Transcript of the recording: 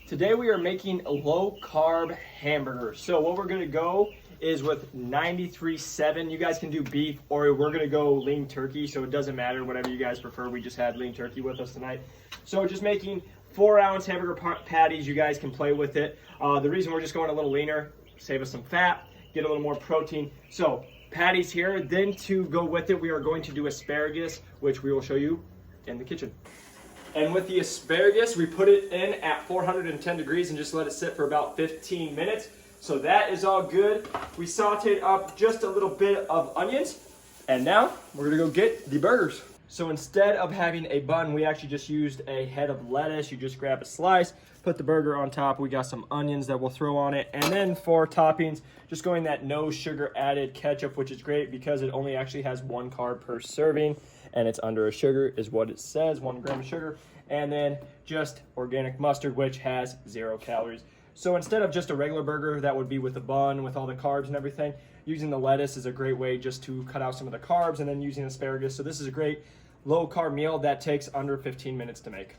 Today we are making a low carb hamburger. So what we're gonna go is with 93.7. You guys can do beef or we're gonna go lean turkey, so it doesn't matter, whatever you guys prefer. We just had lean turkey with us tonight. So just making 4-ounce hamburger patties. You guys can play with it. The reason we're just going a little leaner, save us some fat, get a little more protein. So patties here. Then to go with it, we are going to do asparagus, which we will show you in the kitchen. And with the asparagus, we put it in at 410 degrees and just let it sit for about 15 minutes. So that is all good. We sauteed up just a little bit of onions. And now we're gonna go get the burgers. So instead of having a bun, we actually just used a head of lettuce. You just grab a slice, put the burger on top. We got some onions that we'll throw on it. And then for toppings, just going that no sugar added ketchup, which is great because it only actually has 1 carb per serving. And it's under a sugar is what it says, 1 gram of sugar. And then just organic mustard, which has 0 calories. So instead of just a regular burger that would be with a bun, with all the carbs and everything, using the lettuce is a great way just to cut out some of the carbs, and then using asparagus. So this is a great low carb meal that takes under 15 minutes to make.